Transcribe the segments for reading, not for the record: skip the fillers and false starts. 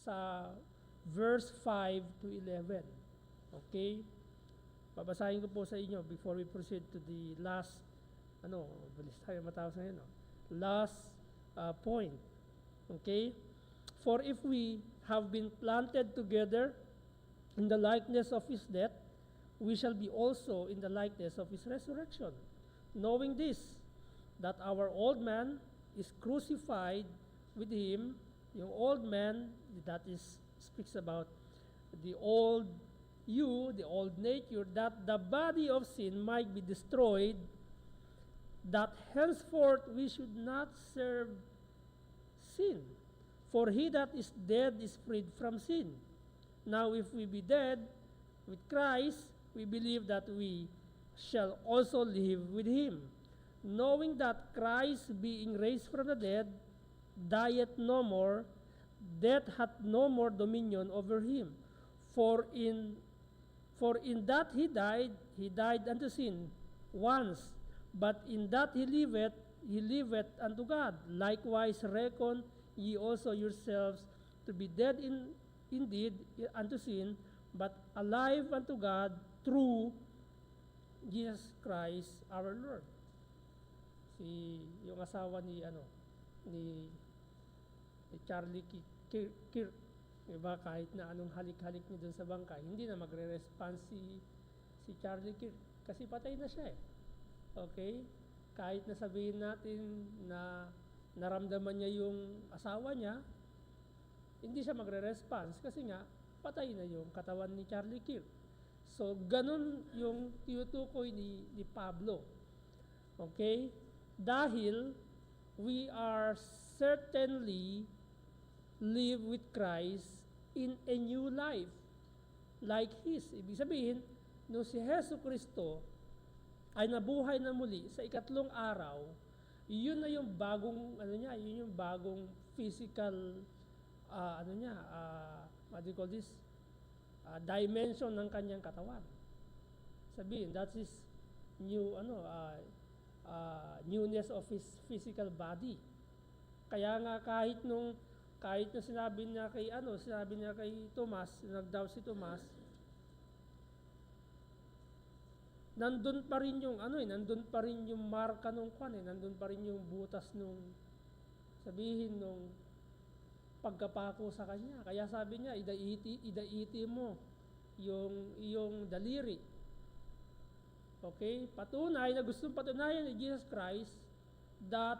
sa verse 5 to 11. Okay? Babasahin ko po sa inyo before we proceed to the last, bilis tayo matapos na yun, last point. Okay? For if we have been planted together in the likeness of his death, we shall be also in the likeness of his resurrection. Knowing this, that our old man is crucified with him, yung old man, that is, speaks about the old you, the old nature, that the body of sin might be destroyed, that henceforth we should not serve sin. For he that is dead is freed from sin. Now if we be dead with Christ, we believe that we shall also live with him, knowing that Christ, being raised from the dead, dieth no more, death hath no more dominion over him. For in that he died unto sin once, but in that he liveth unto God. Likewise reckon ye also yourselves to be dead indeed unto sin, but alive unto God through Jesus Christ our Lord. Yung asawa ni Charlie Kirk, diba, kahit na anong halik-halik niya dun sa bangkay, hindi na magre-response si Charlie Kirk kasi patay na siya eh. Okay? Kahit na sabihin natin na naramdaman niya yung asawa niya, hindi siya magre-response kasi nga patay na yung katawan ni Charlie Kirk. So, ganun yung tinutukoy ni Pablo. Okay? Dahil we are certainly live with Christ in a new life like His. Ibig sabihin, nung si Hesus Kristo ay nabuhay na muli sa ikatlong araw, yun na yung bagong, yun yung bagong physical, what do you call this? Dimension ng kanyang katawan. Sabihin, that is new, newness of his physical body. Kaya nga kahit na sinabi niya kay Tomas, nag-doubt si Tomas, nandun pa rin yung nandun pa rin yung marka nung nandun pa rin yung butas nung pagkapako sa kanya. Kaya sabi niya, idaiti mo yung iyong daliri. Okay? Patunay na gustong patunayan ni Jesus Christ that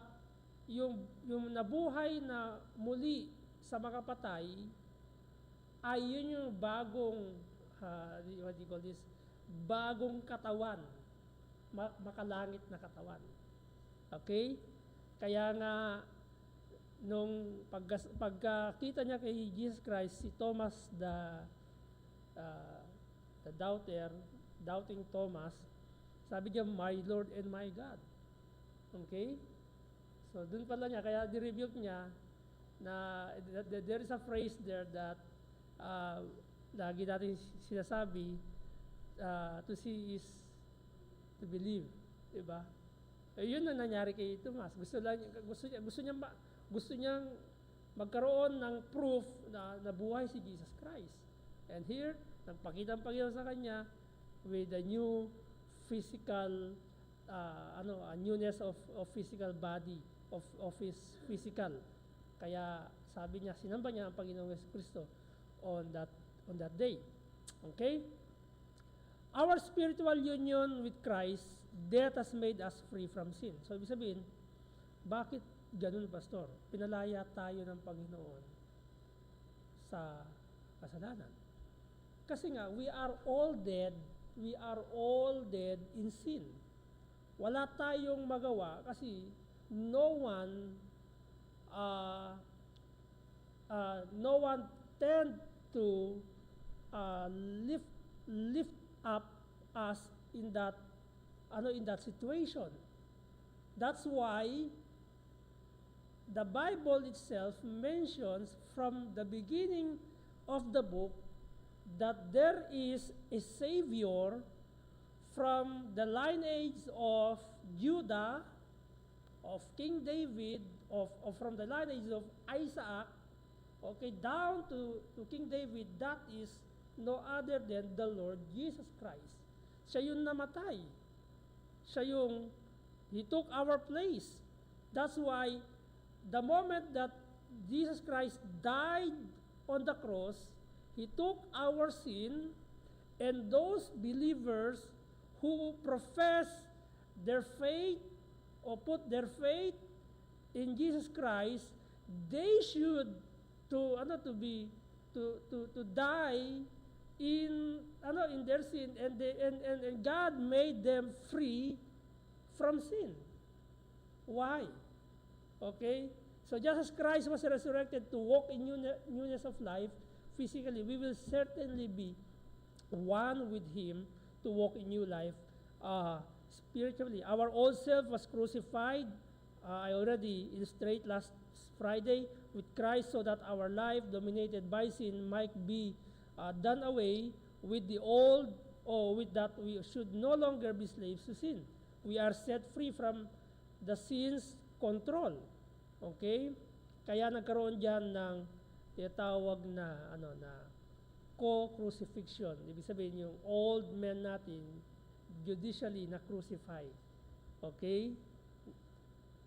yung nabuhay na muli sa makapatay ay yun yung bagong what do you call this? Bagong katawan. Makalangit na katawan. Okay? Kaya nga nung pagkakita niya kay Jesus Christ, si Thomas the doubting Thomas, sabi niya, my Lord and my God. Okay? So, dun pala niya, kaya di-rebuke niya na there is a phrase there that lagi natin sinasabi, to see is to believe. Diba? Yun na nangyari kay Thomas. Gusto niyang magkaroon ng proof na nabuhay si Jesus Christ. And here, nagpakita ang Panginoon sa kanya with a new physical, a newness of physical body, of his physical. Kaya sabi niya, sinamba niya ang Panginoong Kristo on that day. Okay? Our spiritual union with Christ, death has made us free from sin. So, ibig sabihin, bakit ganun, Pastor? Pinalaya tayo ng Panginoon sa kasalanan. Kasi nga, we are all dead in sin. Wala tayong magawa kasi no one tend to lift up us in that situation. That's why the Bible itself mentions from the beginning of the book that there is a Savior from the lineage of Judah, of King David, from the lineage of Isaac, okay, down to King David, that is no other than the Lord Jesus Christ. Siya yung namatay. Siya yung, He took our place. That's why, the moment that Jesus Christ died on the cross, He took our sin, and those believers who profess their faith or put their faith in Jesus Christ, they should to die in their sin, and God made them free from sin. Why? Okay? So just as Christ was resurrected to walk in newness of life, physically, we will certainly be one with Him to walk in new life spiritually. Our old self was crucified. I already illustrated last Friday with Christ, so that our life dominated by sin might be done away with the old, or with that we should no longer be slaves to sin. We are set free from the sin's control. Okay? Kaya nagkaroon diyan ng tinatawag na co-crucifixion. Ibig sabihin yung old man natin judicially na crucify. Okay?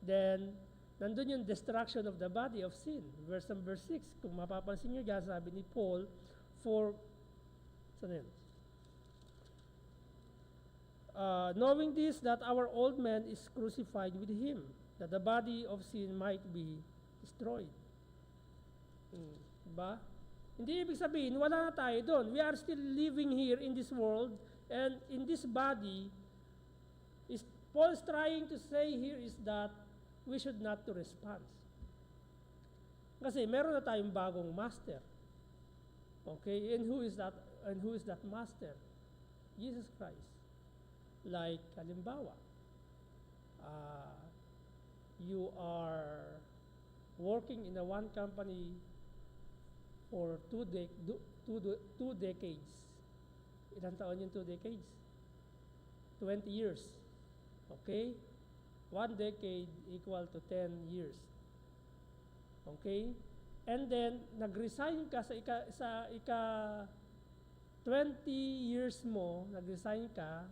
Then nandun yung destruction of the body of sin. Verse number 6, kung mapapansin nyo dyan, sabi ni Paul, knowing this, that our old man is crucified with Him, that the body of sin might be destroyed. Diba? Hindi ibig sabihin, wala na tayo doon. We are still living here in this world, and in this body, Paul's trying to say here is that we should not to respond. Kasi meron na tayong bagong master. Okay? And who is that? And who is that master? Jesus Christ. Like, halimbawa, you are working in a one company for two decades. Ilang taon yung 2 decades? 20 years. Okay? 1 decade equal to 10 years. Okay? And then, nag-resign ka sa ika 20 years mo, nag-resign ka,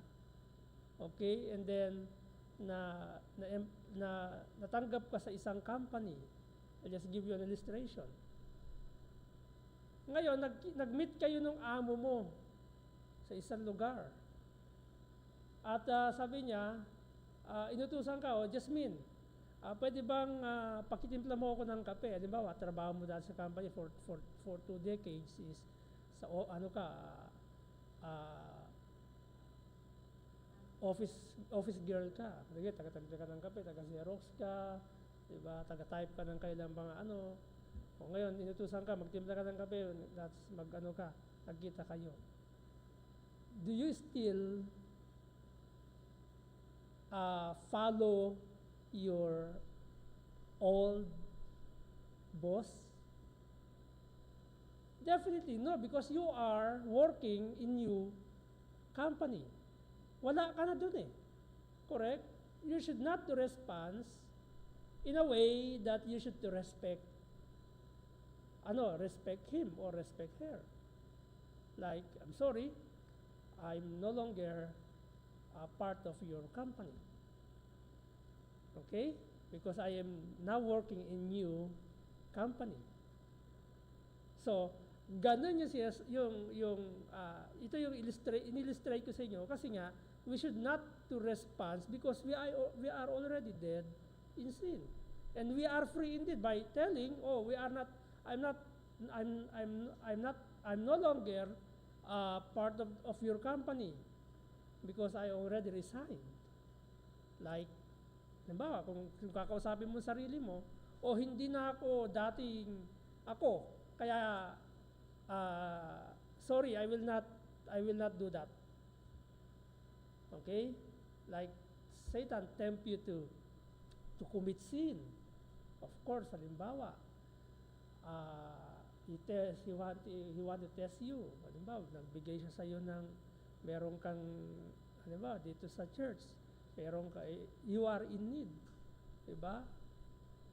okay? And then, natanggap ka sa isang company. I'll just give you an illustration. Ngayon, nag-meet kayo ng amo mo sa isang lugar. At sabi niya, inutusan ka, Jasmine, pwede bang pakitimpla mo ako ng kape? Halimbawa, trabaho mo dahil sa company for 2 decades is sa office girl ka. Sige, taga-timpla ka ng kape, taga-xerox ka, diba? Taga-type ka ng kailang mga O ngayon, inutusan ka, magtimpla ka ng kape, that's nagkita kayo. Do you still follow your old boss? Definitely no, because you are working in new company. Wala ka na dun eh. Correct? You should not to respond in a way that you should to respect him or respect her. Like, I'm sorry, I'm no longer a part of your company. Okay? Because I am now working in new company. So, ganun ito yung in-illustrate ko sa inyo kasi nga, we should not to respond because we are already dead in sin. And we are free indeed by telling, I'm no longer part of your company because I already resigned. Like, halimbawa, kung kakausapin mo sarili mo, hindi na ako dating ako, kaya sorry, I will not do that. Okay? Like, Satan tempt you to commit sin. Of course, halimbawa, he want to test you. Halimbawa, nagbigay siya sa iyo ng meron kang, halimbawa, dito sa church, you are in need. Diba?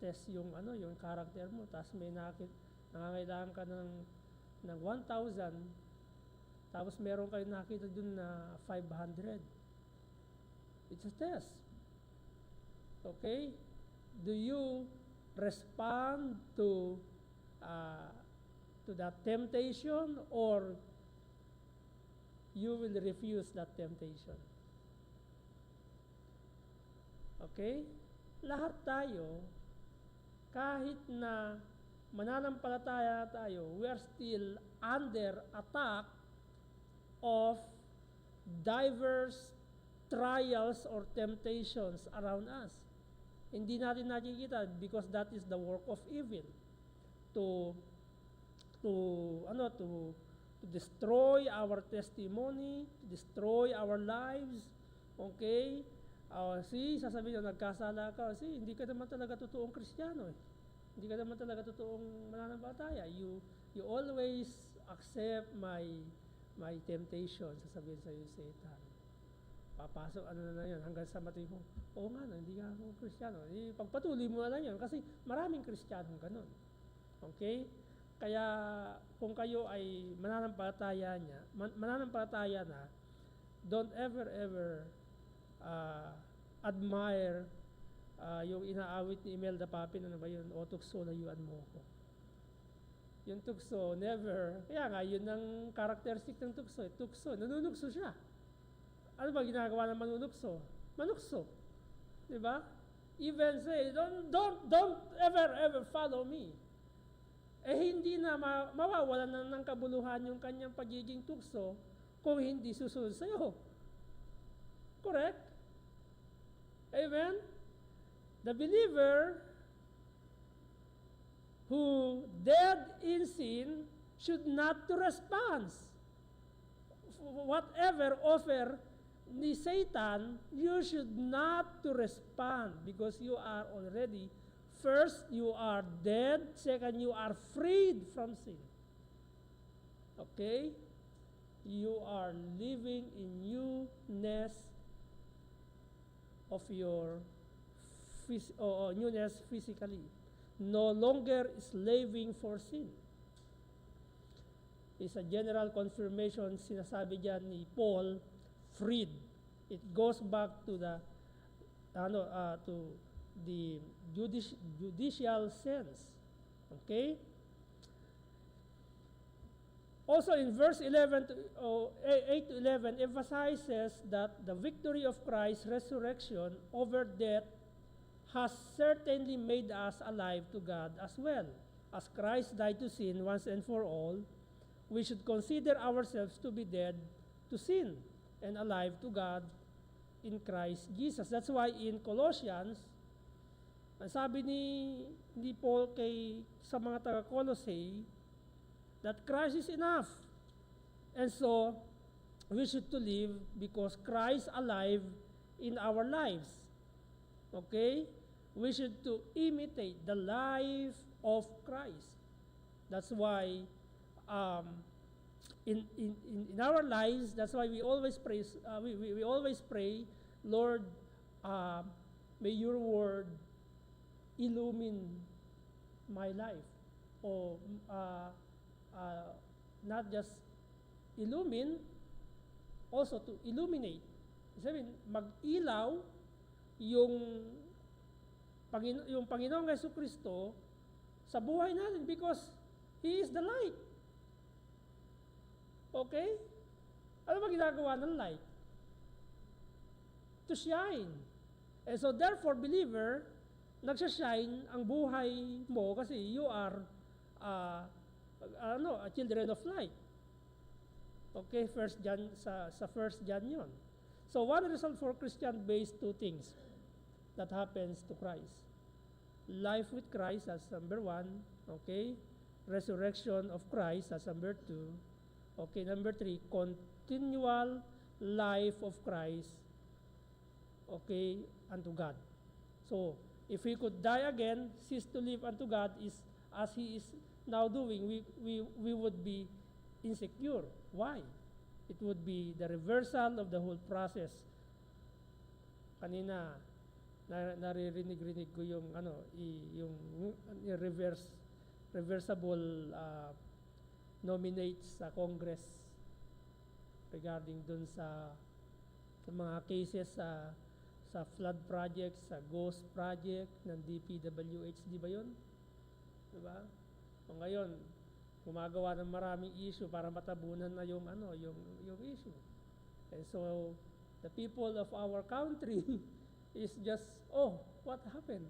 Test yung character mo, tapos nangangailangan ka ng 1,000, tapos meron kayo nakita dun na 500. It's a test. Okay? Do you respond to that temptation, or you will refuse that temptation? Okay? Lahat tayo, kahit na mananampalataya tayo, we are still under attack of diverse trials or temptations around us. Hindi natin nakikita because that is the work of evil to destroy our testimony, to destroy our lives. Okay? Sasabihin nyo, nagkasala ka. Hindi ka naman talaga totoong Kristiyano. Hindi ka naman talaga totoong mananampalataya. You always accept my temptation, sasabihin sa'yo yung Satan. Papasok, na yan, hanggang sa mati mo, oo nga, hindi ka ako Kristiyano. Pagpatuloy mo na lang yan, kasi maraming Kristiyano ganun. Okay? Kaya, kung kayo ay mananampalataya na, don't ever admire yung inaawit ni Imelda Papin, ano ba yun, o tukso, layuan mo ko. Yung tukso, never. Kaya nga, yun ang characteristic ng tukso. Tukso, nanunukso siya. Ano ba ginagawa ng manunukso? Manukso. Diba? Even say, don't ever follow me. Hindi na mawawalan ng kabuluhan yung kanyang pagiging tukso kung hindi susunod sa'yo. Correct? Amen? The believer who dead in sin should not to respond. Whatever offer ni Satan, you should not to respond because you are already, first, you are dead. Second, you are freed from sin. Okay? You are living in newness of your newness physically. No longer slaving for sin. It's a general confirmation, sinasabi dyan ni Paul, freed. It goes back to the judicial sense. Okay? Also in verse 8 to 11 emphasizes that the victory of Christ's resurrection over death has certainly made us alive to God as well. As Christ died to sin once and for all, we should consider ourselves to be dead to sin and alive to God in Christ Jesus. That's why in Colossians, ang sabi ni Paul sa mga taga-Colossae, that Christ is enough. And so, we should to live because Christ alive in our lives. Okay? We should to imitate the life of Christ. That's why in our lives, that's why we always pray, we always pray, Lord, may your word illumine my life. O not just illumine, also to illuminate. Sabihin, mag-ilaw yung Panginoong Jesucristo sa buhay natin because He is the light. Okay? Ano ba ginagawa ng light? To shine. And so therefore, believer, nagsashine ang buhay mo kasi you are a children of light. Okay, First John, sa First John yun. So one result for Christian based two things that happens to Christ. Life with Christ as number 1, okay? Resurrection of Christ as number 2. Okay, number 3, continual life of Christ, okay, unto God. So, if we could die again, cease to live unto God is as He is now doing, we would be insecure. Why? It would be the reversal of the whole process. Kanina, naririnig ko yung reverse reversible nominates sa Congress regarding dun sa mga cases sa flood project, sa ghost project ng DPWH, di ba yun? Di ba? O ngayon, gumagawa ng maraming issue para matabunan na yung issue. And so, the people of our country is just, oh, what happened?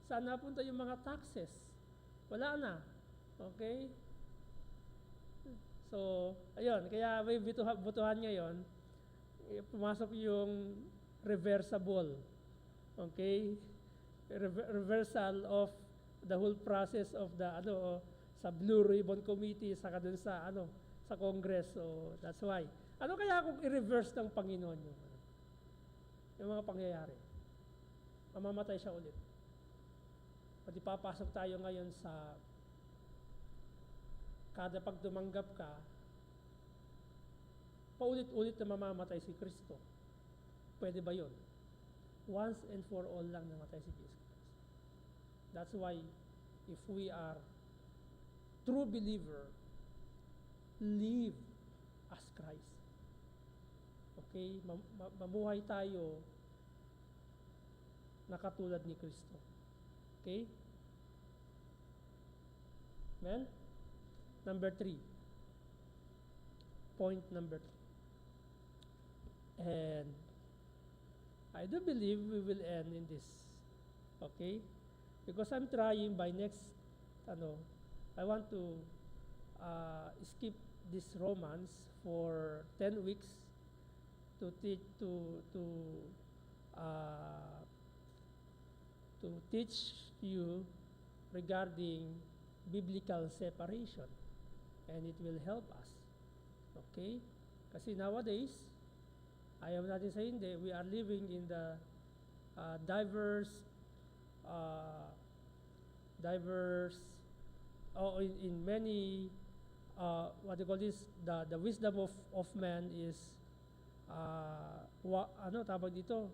Saan napunta yung mga taxes? Wala na. Okay? So, ayun, kaya may butuhan ngayon, pumasok yung reversible. Okay? Reversal of the whole process of the sa Blue Ribbon Committee saka dun sa sa Congress. So that's why. Ano kaya kung i-reverse ng Panginoon yung mga pangyayari? Mamamatay siya ulit. Pati papasok tayo ngayon sa kada pag tumanggap ka, paulit-ulit na mamamatay si Kristo. Pwede ba yun? Once and for all lang namatay si Jesus Christ. That's why, if we are true believer, live as Christ. Okay? Mabuhay tayo na katulad ni Kristo. Okay? Amen? Number 3. Point number 3. And I do believe we will end in this. Okay? Because I'm trying by next, I want to skip this Romans for 10 weeks to teach you regarding biblical separation, and it will help us. Okay? Kasi nowadays, ayaw natin sa hindi, we are living in the diverse in many what do you call this, the wisdom of man is tawag dito,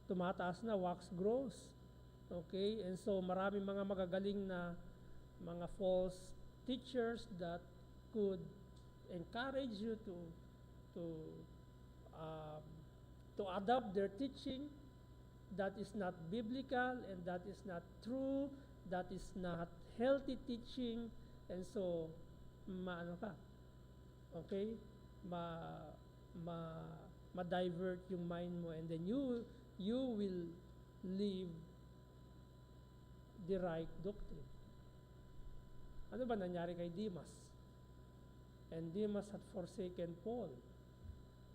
tumataas na, wax grows. Okay? And so maraming mga magagaling na mga false teachers that could encourage you to adopt their teaching that is not biblical and that is not true, that is not healthy teaching, and so okay, ma-divert yung mind mo, and then you will live the right doctrine. Ano ba nangyari kay Demas? And Demas had forsaken Paul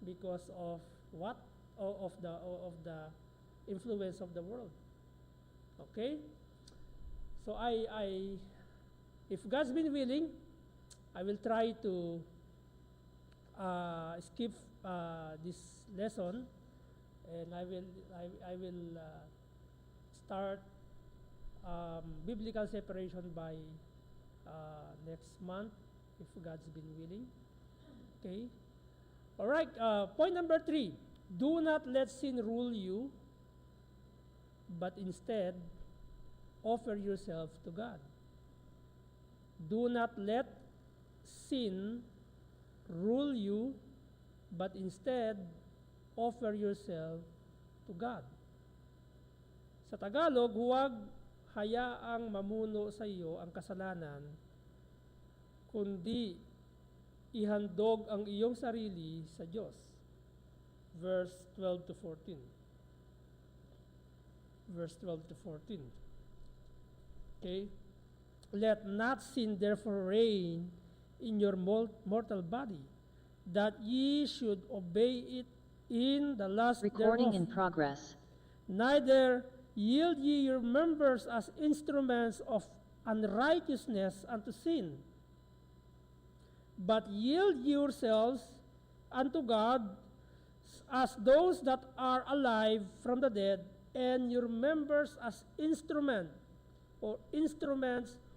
because of what? Of the influence of the world. Okay? So if God's been willing, I will try to skip this lesson, and I will start biblical separation by next month, if God's been willing. Okay? All right. Point number 3. Do not let sin rule you, but instead offer yourself to God. Do not let sin rule you, but instead offer yourself to God. Sa Tagalog, huwag hayaang mamuno sa iyo ang kasalanan, kundi ihandog ang iyong sarili sa Diyos. Verse 12 to 14. Verse 12 to 14. Okay? Let not sin therefore reign in your mortal body, that ye should obey it in the lust Recording thereof. in progress. Neither yield ye your members as instruments of unrighteousness unto sin, but yield yourselves unto God as those that are alive from the dead, and your members as instruments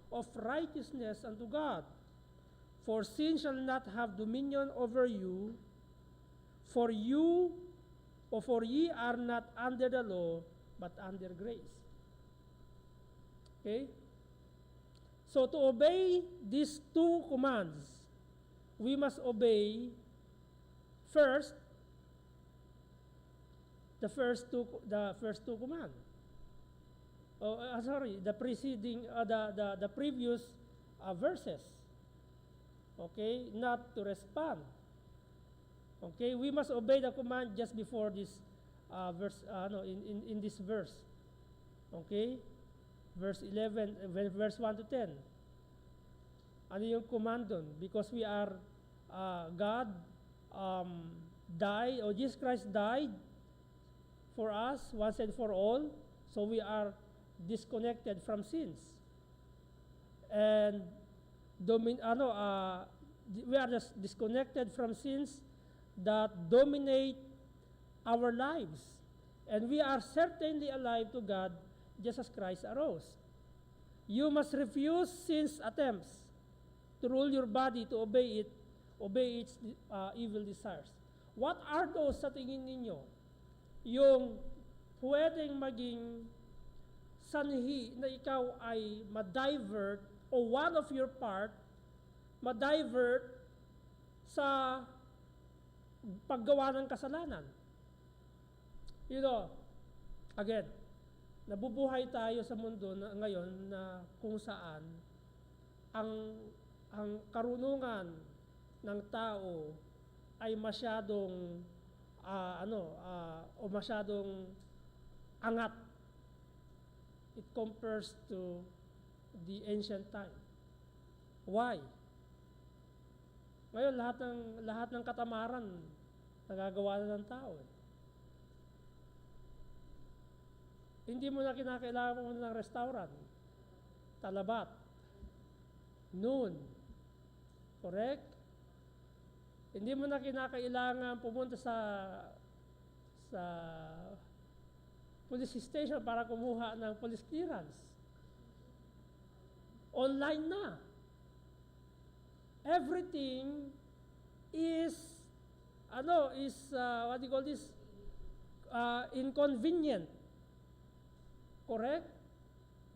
of righteousness unto God. For sin shall not have dominion over you, for ye are not under the law, but under grace. Okay? So to obey these two commands, we must obey first the first two commands. The preceding the previous verses. Okay, not to respond. Okay, we must obey the command just before this verse in this verse. Okay? Verse 11, verse 1 to 10. Ano yung command doon? Because we are, God died, or Jesus Christ died for us once and for all, so we are disconnected from sins. And we are just disconnected from sins that dominate our lives. And we are certainly alive to God just as Christ arose. You must refuse sin's attempts to rule your body, to obey its evil desires. What are those sa tingin ninyo? Yung pwedeng maging sanhi na ikaw ay ma-divert o one of your part, ma-divert sa paggawa ng kasalanan. You know, again, nabubuhay tayo sa mundo na ngayon na kung saan ang karunungan ng tao ay masyadong masyadong angat. It compares to the ancient time. Why? Ngayon lahat ng katamaran nagagawa na ng tao. Hindi mo na kinakailangan pumunta ng restaurant, talabat, noon, correct? Hindi mo na kinakailangan pumunta sa police station para kumuha ng police clearance. Online na. Everything is what do you call this? Inconvenient. Correct?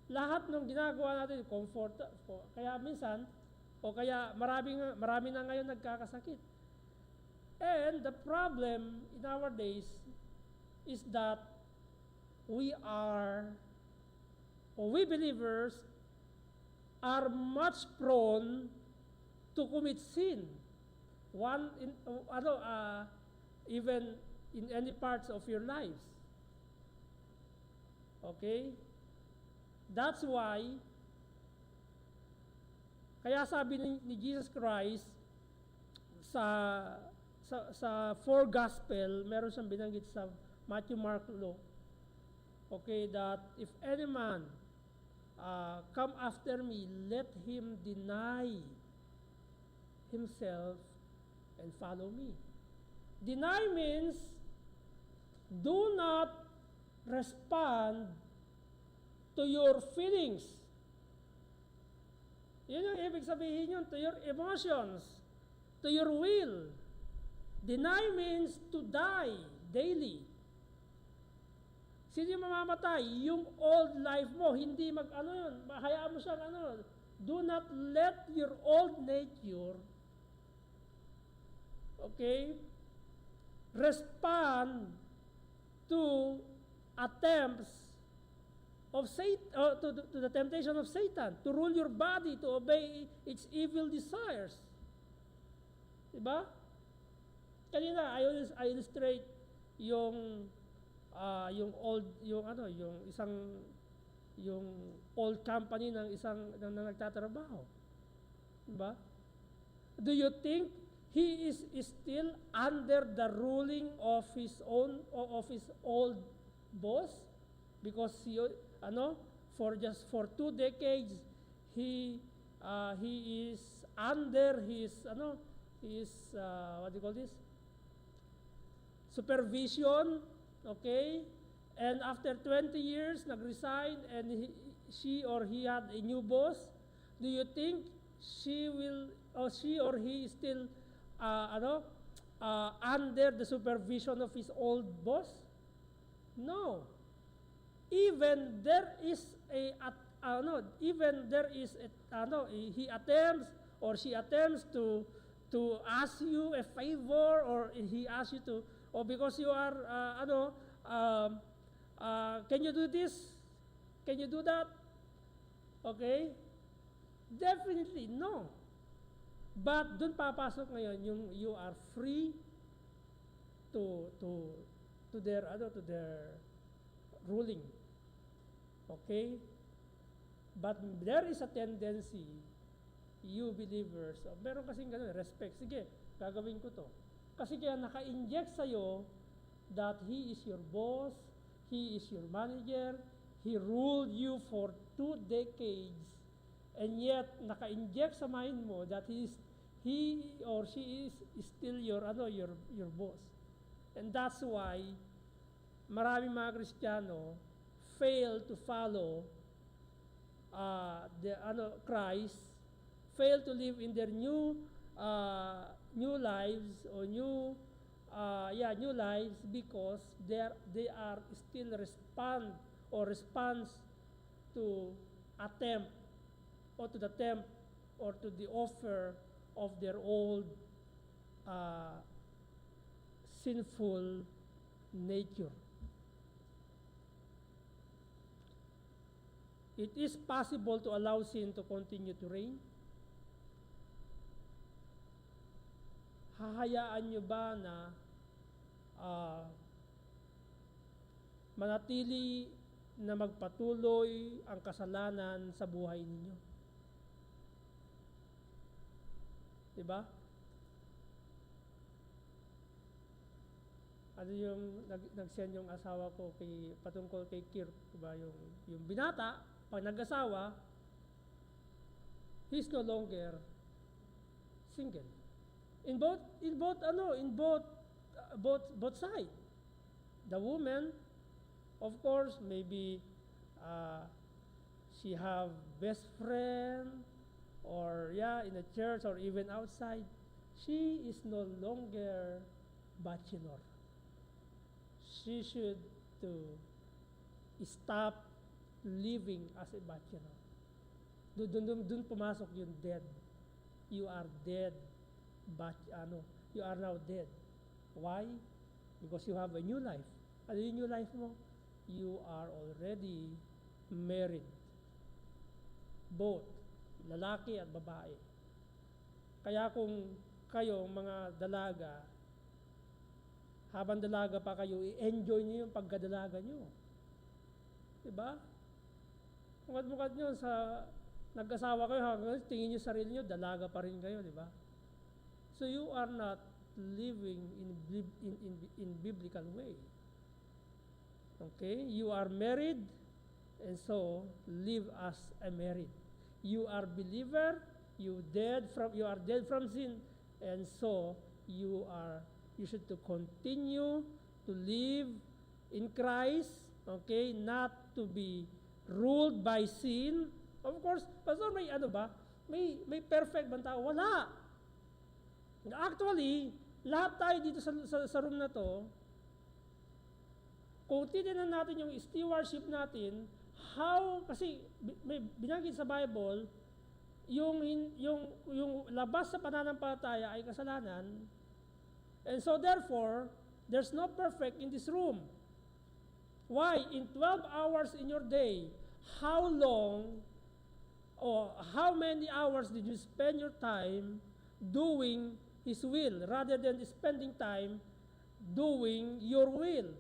Lahat ng ginagawa natin, comfort, kaya minsan, kaya marami na ngayon nagkakasakit. And the problem in our days is that we believers are much prone to commit sin. Even in any parts of your lives. Okay? That's why, kaya sabi ni Jesus Christ sa four gospel, meron siyang binanggit sa Matthew, Mark, Luke, okay, that if any man come after me, let him deny himself and follow me. Deny means do not respond to your feelings. Yun yung ibig sabihin yun, to your emotions, to your will. Deny means to die daily. Sino yung mamamatay? Yung old life mo, hindi hayaan mo siyang do not let your old nature, okay, respond to attempts of Satan, to the temptation of Satan, to rule your body, to obey its evil desires. Diba? Kanina, I illustrate yung old company ng nagtatrabaho. Diba? Do you think he is still under the ruling of his old boss? Because for 2 decades he is under his what do you call this? Supervision, okay? And after 20 years, nag-resign and she or he had a new boss. Do you think she or he is still under the supervision of his old boss? No. Even there is even there is, he attempts or she attempts to ask you a favor, or he asks you to, or because you are, can you do this? Can you do that? Okay? Definitely no. But dun papasok ngayon yung you are free to their ruling. Okay? But there is a tendency, you believers, meron kasing ganun, respect. Sige, gagawin ko to. Kasi kaya naka-inject sa'yo that he is your boss, he is your manager, he ruled you for 2 decades, and yet naka-inject sa mind mo that he or she is still your boss. And that's why maraming mga Kristiyano fail to follow Christ, fail to live in their new lives or new lives because they are still response to attempt or to the attempt or to the offer of their old sinful nature. It is possible to allow sin to continue to reign. Hahayaan nyo ba na manatili na magpatuloy ang kasalanan sa buhay ninyo? Diba? Ano yung nag-send yung asawa ko patungkol kay Kirk, diba? Yung binata, pag nag-asawa, he's no longer single. In both sides. The woman, of course, maybe she have best friend, or in the church or even outside. She is no longer bachelor. She should to stop living as a bachelor. Dun pumasok yung dead. You are dead. You are now dead. Why? Because you have a new life. Ano yung new life mo? You are already married. Both, lalaki at babae. Kaya kung kayo, mga dalaga, habang dalaga pa kayo, i-enjoy nyo yung pagkadalaga nyo. Diba? Mukad-mukad nyo sa nag-asawa kayo, hanggang tingin nyo sarili nyo, dalaga pa rin kayo, diba? So you are not living in biblical way. Okay? You are married, and so live as a married. You are believer, you are dead from sin, and so you should to continue to live in Christ, okay? Not to be ruled by sin. Of course, Pastor, may may perfect bang tao? Wala. Actually, lahat tayo dito sa room na to, kung titignan natin yung stewardship natin, kasi may binanggit sa Bible, yung labas sa pananampalataya ay kasalanan, and so therefore, there's no perfect in this room. Why? In 12 hours in your day, how long or how many hours did you spend your time doing His will rather than spending time doing your will?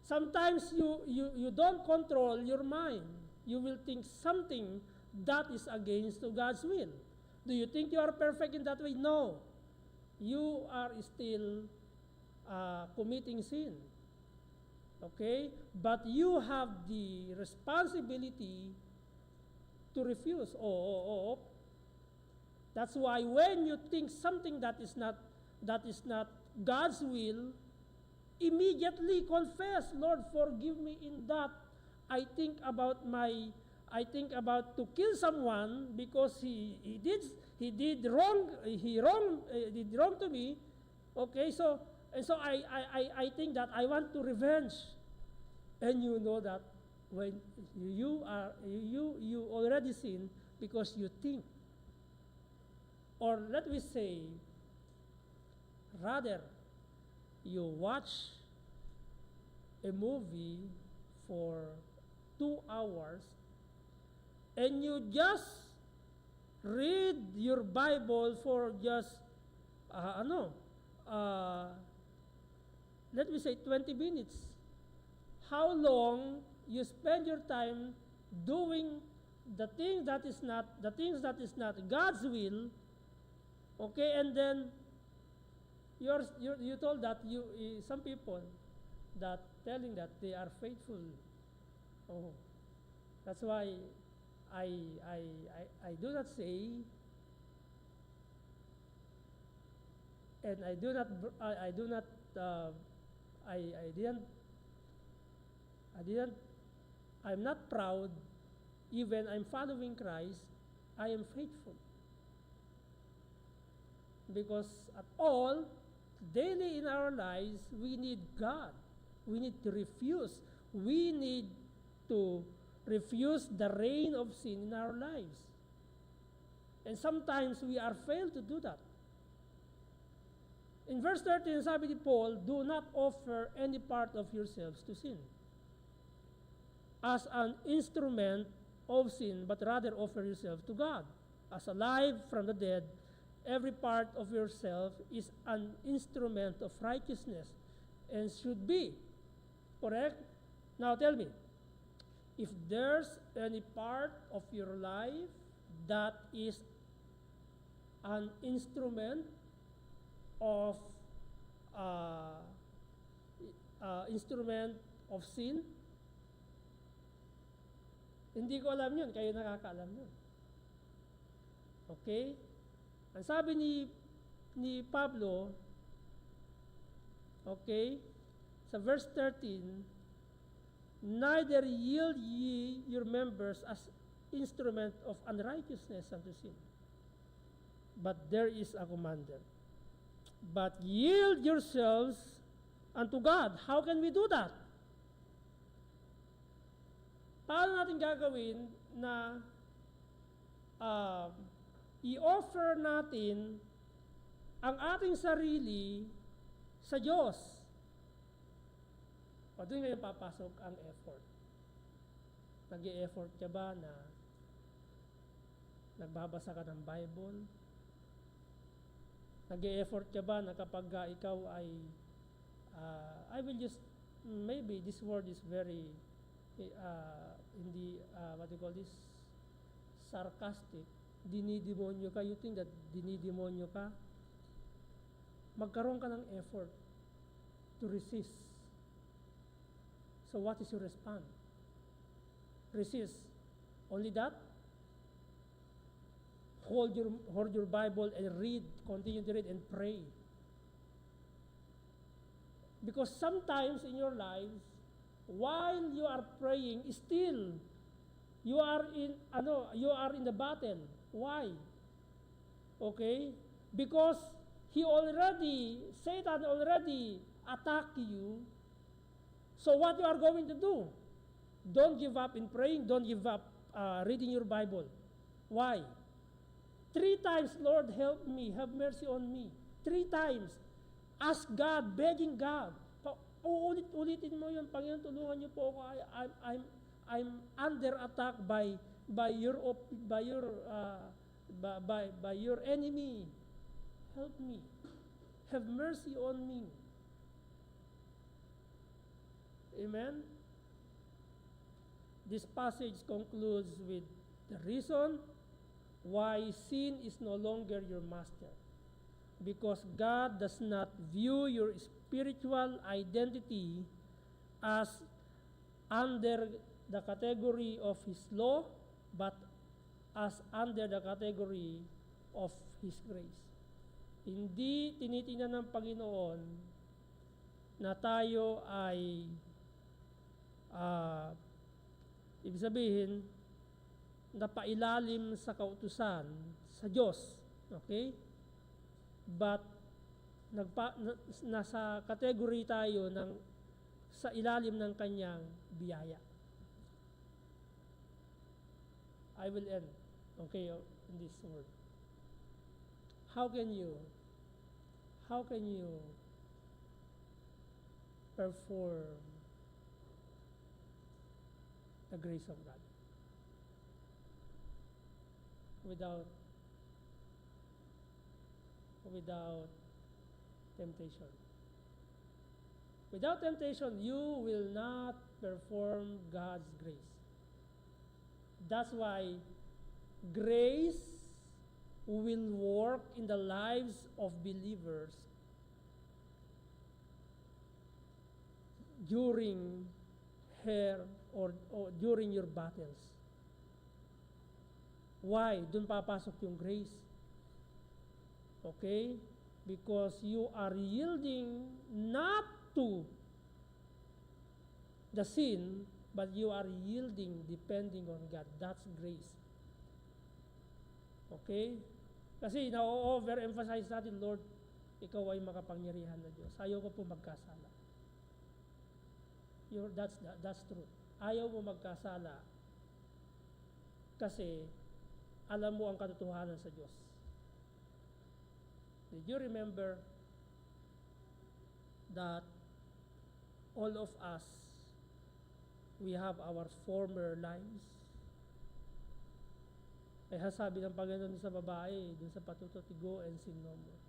Sometimes you don't control your mind. You will think something that is against God's will. Do you think you are perfect in that way? No. You are still committing sin. Okay? But you have the responsibility to refuse. That's why when you think something that is not God's will, immediately confess, Lord, forgive me in that. I think about to kill someone because he did wrong to me. Okay, so I think that I want to revenge. And you know that when you already sin because you think. Or let me say, rather, you watch a movie for 2 hours and you just read your Bible for just let me say 20 minutes. How long you spend your time doing the things that is not God's will, okay, and then you told that some people that telling that they are faithful. Oh, that's why I do not say, and I do not I do not I didn't I'm not proud. Even I'm following Christ, I am faithful. Because at all, daily in our lives, we need God. We need to refuse. We need to refuse the reign of sin in our lives. And sometimes we are failed to do that. In verse 13, sabi ni Paul, do not offer any part of yourselves to sin as an instrument of sin, but rather offer yourself to God. As alive from the dead, every part of yourself is an instrument of righteousness and should be. Correct? Now tell me, if there's any part of your life that is an instrument of sin, hindi ko alam yun, kayo nakakaalam yun. Okay? Ang sabi ni Pablo, okay, sa verse 13, neither yield ye your members as instrument of unrighteousness unto sin, but there is a commander. But yield yourselves unto God. How can we do that? Paano natin gagawin na i-offer natin ang ating sarili sa Diyos? O doon ngayon papasok ang effort. Nag-i-effort ka ba na nagbabasa ka ng Bible? Nag-i-effort ka ba na kapag ikaw ay I will just, maybe this word is very what do you call this, sarcastic, dinidemonyo ka, you think that dinidemonyo ka, magkaroon ka ng effort to resist. So what is your response? Resist. Only that? Hold your Bible and read, continue to read and pray. Because sometimes in your lives, while you are praying, still you are in the battle. Why? Okay? Because Satan already attacked you. So what you are going to do? Don't give up in praying. Don't give up reading your Bible. Why? 3 times, Lord, help me. Have mercy on me. 3 times. Ask God, begging God. Uulit-ulitin mo yun, Panginoon, tulungan niyo po ako. I'm under attack by your enemy. Help me. Have mercy on me. Amen. This passage concludes with the reason why sin is no longer your master. Because God does not view your spiritual identity as under the category of His law, but as under the category of His grace. Hindi tinitingnan ng Panginoon na tayo ay ibig sabihin napailalim sa kautusan sa Diyos. Okay? But nasa category tayo ng sa ilalim ng kanyang biyaya. I will end, okay, in this word. How can you perform the grace of God without temptation? Without temptation, you will not perform God's grace. That's why grace will work in the lives of believers during during your battles. Why? Doon papasok yung grace. Okay? Because you are yielding not to the sin, but you are yielding depending on God. That's grace. Okay? Kasi na-overemphasize natin, Lord, ikaw ay makapangyarihan na Diyos. Ayaw ko po magkasala. That's true. Ayaw mo magkasala kasi alam mo ang katotohanan sa Diyos. Did you remember that all of us, we have our former lives? Kaya sabi ng Panginoon sa babae, dun sa patutot, go and sin no more.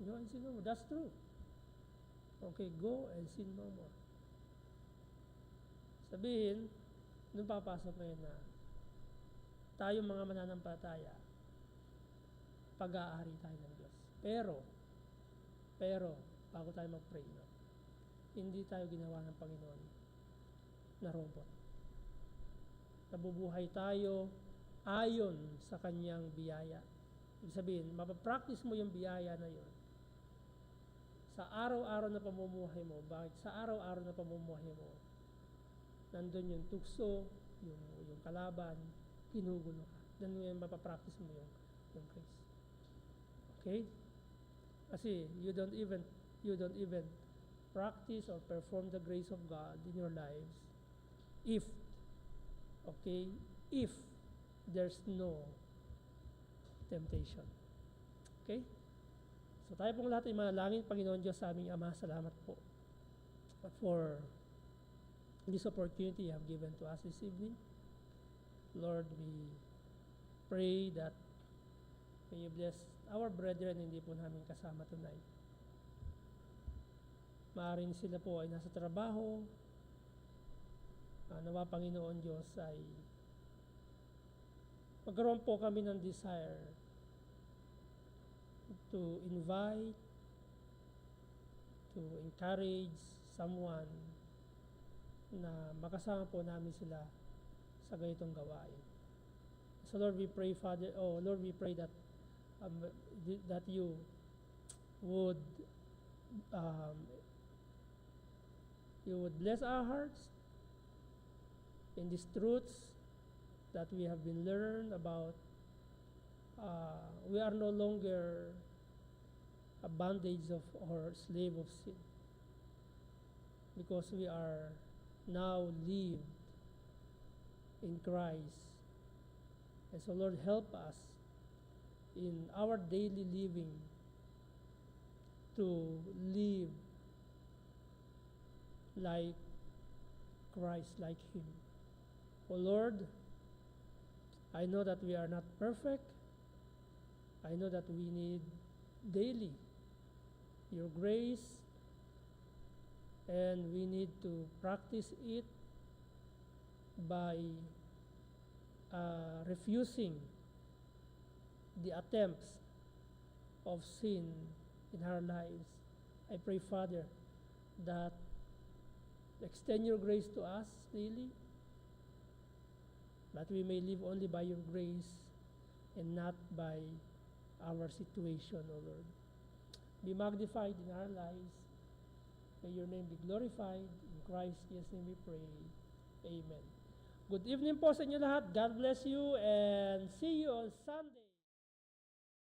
Go and sin no more. That's true. Okay, go and sin no more. Sabihin, dun papasok ngayon na tayo mga mananampalataya, pag-aari tayo ng Diyos. Pero, bago tayo mag-pray, no, hindi tayo ginawa ng Panginoon na robot. Nabubuhay tayo ayon sa kanyang biyaya. Ibig sabihin, mapapractice mo yung biyaya na yun sa araw-araw na pamumuhay mo. Bakit? Sa araw-araw na pamumuhay mo, nandun yung tukso, yung kalaban, ginugulo ka. Then yung mapapractice mo yung grace. Okay? Kasi you don't even practice or perform the grace of God in your lives if there's no temptation. Okay? So tayo pong lahat ay manalangin. Panginoon Diyos sa aming Ama, salamat po for this opportunity you have given to us this evening. Lord, we pray that may you bless our brethren hindi po namin kasama tonight. Maaaring sila po ay nasa trabaho. Nawa Panginoon Diyos ay magkaroon po kami ng desire to invite, to encourage someone na makasama po namin sila sa ganitong gawain. So Lord, we pray, Father, Lord, we pray that that you would bless our hearts in these truths that we have been learned about. We are no longer a bondage of or slave of sin, because we are now lived in Christ. And so Lord, help us in our daily living to live like Christ, like Him. Oh Lord, I know that we are not perfect. I know that we need daily your grace, and we need to practice it by refusing the attempts of sin in our lives. I pray, Father, that extend your grace to us daily, that we may live only by your grace and not by our situation, O Lord. Be magnified in our lives. May your name be glorified. In Christ's name we pray. Amen. Good evening po sa inyo lahat. God bless you and see you on Sunday.